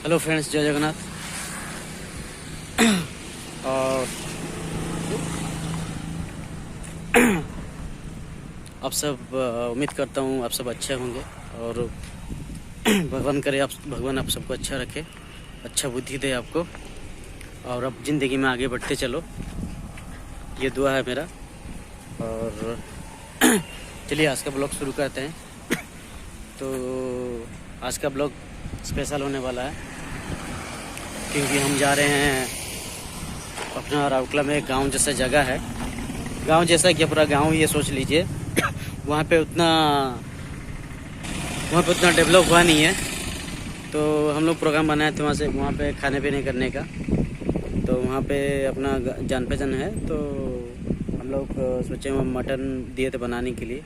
Hello friends, जय जगन्नाथ। और आप सब उम्मीद करता हूँ आप सब अच्छे होंगे और भगवान आप सबको अच्छा रखे, अच्छा बुद्धि दे आपको और अब ज़िंदगी में आगे बढ़ते चलो, ये दुआ है मेरा। और चलिए आज का ब्लॉग शुरू करते हैं। तो आज का ब्लॉग स्पेशल होने वाला है क्योंकि हम जा रहे हैं अपना राउरकेला में। एक गांव जैसा जगह है, गांव जैसा क्या पूरा गांव ये सोच लीजिए। वहाँ पे उतना डेवलप हुआ नहीं है, तो हम लोग प्रोग्राम बनाए थे वहाँ पे खाने पीने करने का। तो वहाँ पे अपना जान पहचान है, तो हम लोग सोचे मटन दिए थे बनाने के लिए।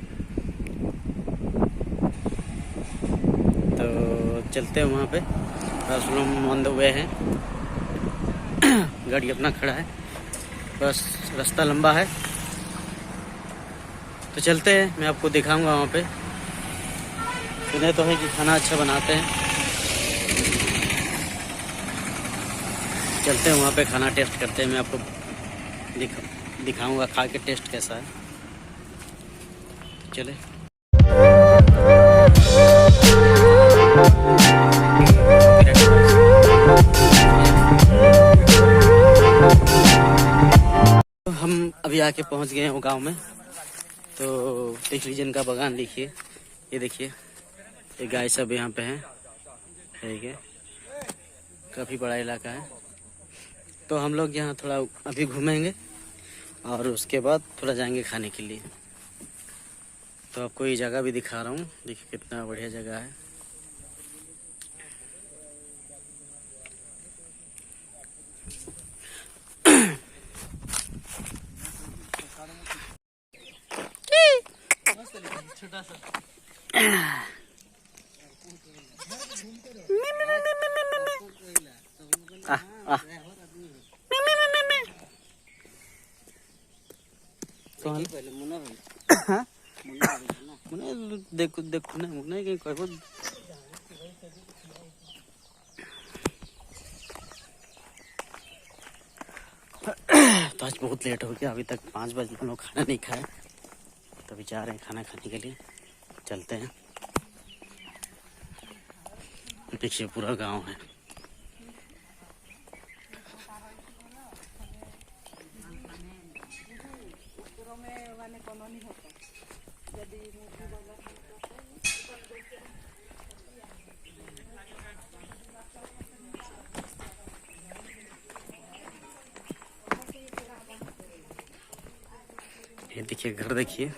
तो चलते हैं वहाँ पे, बस हम ऑन द वे हैं। गाड़ी अपना खड़ा है, बस रास्ता लंबा है, तो चलते हैं। मैं आपको दिखाऊंगा वहाँ पे। सुने तो है कि खाना अच्छा बनाते हैं, चलते हैं वहाँ पे, खाना टेस्ट करते हैं। मैं आपको दिखाऊंगा खा के टेस्ट कैसा है। चले। हम अभी आके पहुँच गए हैं वो गांव में। तो देख लीजिए इनका बागान, देखिए, ये देखिए, ये गाय सब यहाँ पे हैं, ठीक है। काफ़ी बड़ा इलाका है। तो हम लोग यहाँ थोड़ा अभी घूमेंगे और उसके बाद थोड़ा जाएंगे खाने के लिए। तो आपको ये जगह भी दिखा रहा हूँ, देखिए कितना बढ़िया जगह है। छोटा सा देखो देखो ना मुन्ना कहीं कहबो। तो आज बहुत लेट हो गया, अभी तक 5 बजे हम लोग खाना नहीं खाए, तो अभी जा रहे हैं खाना खाने के लिए। चलते हैं। देखिए पूरा गांव है। ये देखिए घर, देखिए,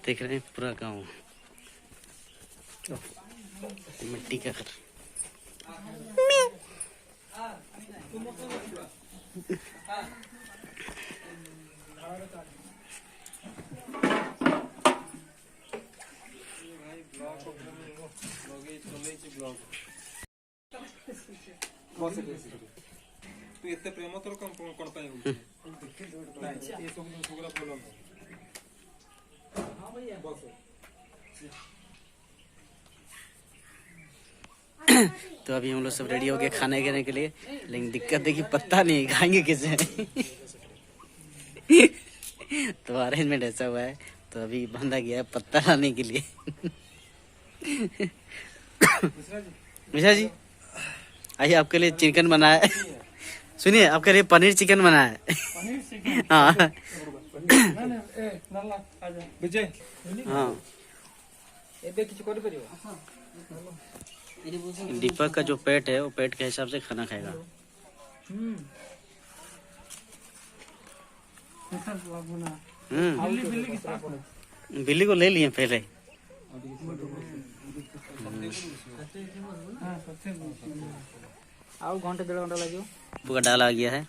देख रहे हैं पूरा गांव, मिट्टी का घर। तू एते प्रेम तोर कोन पाई हो ये सब सुगरा बोलन। हां भैया बस। तो अभी हम लोग सब रेडी हो गए खाने के लिए, लेकिन दिक्कत है कि पता नहीं खाएंगे किसे। तो अरेंजमेंट ऐसा हुआ है, तो अभी बंदा गया है पत्ता लाने के लिए। मिश्रा जी आइए, आपके लिए चिकन बना है। सुनिए, आपके लिए पनीर चिकन बना है। हाँ हाँ, दीपक का जो पेट है वो पेट के हिसाब से खाना खाएगा। बिल्ली को ले लिए पहले। और घंटे 1.5 घंटा लगे पूरा डाल आ गया है।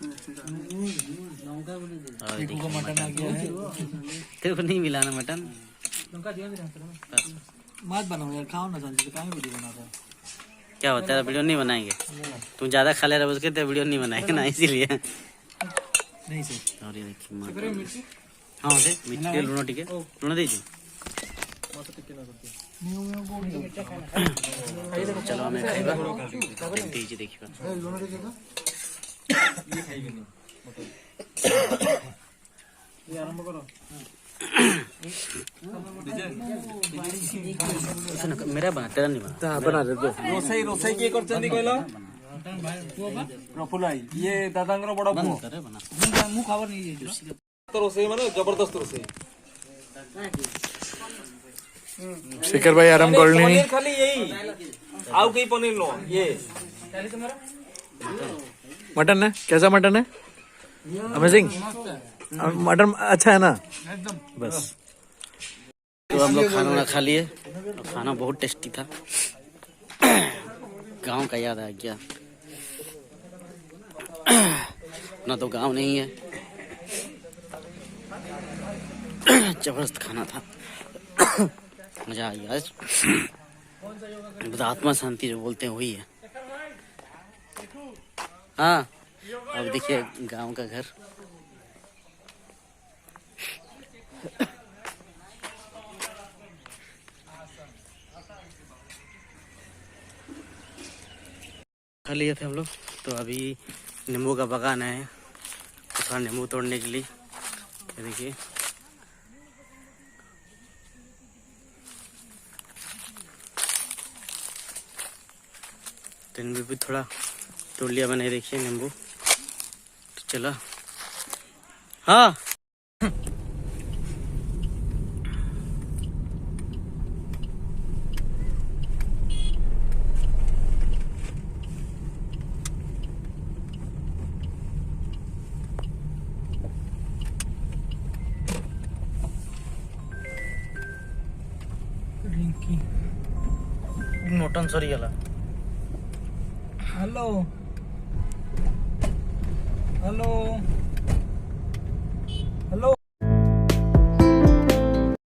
तेरे को नहीं मिला ना मटन। मत बनाओ यार, खाओ ना संजय, काहे वीडियो बनाते हो? क्या होता है, वीडियो नहीं बनाएंगे? तुम ज्यादा खा ले रहे हो उसके, तो वीडियो नहीं बनाएंगे ना, इसीलिए। नहीं सर। और ये देखिए हाँ, दे मिर्ची, लूनो, ठीक है, लूनो दीजिए। चलो हमें खाइबा दीजिए देखिए ये खाइबेनी ये आरंभ करो मेरा बना तेरा नहीं बना बना दे दो रोसई रोसई किए करछन्ती कहलो प्रफुल्ल भाई ये दादांगर बड़ा पुओ करे बना मुंह खबर नहीं है तो रोसई माने जबरदस्त रोसई शेखर भाई आराम कर ली पनीर खाली यही आउ कहीं पनीर लो ये मटन है कैसा मटन है अमेजिंग मटन अच्छा है ना बस तो हम लोग खाना खा लिए और खाना बहुत टेस्टी था गांव का याद आ गया ना तो गांव नहीं है जबरदस्त खाना था मजा आ गया आज बस आत्मा शांति जो बोलते हैं वही है हाँ अब देखिए गांव का घर खा लिए थे हम लोग तो अभी नींबू का बागान है तो थोड़ा नींबू तोड़ने के लिए ये देखिए तो नींबू भी थोड़ा तोड़ लिया मैंने देखिए नींबू तो चला हाँ मटन सरीगला हेलो हेलो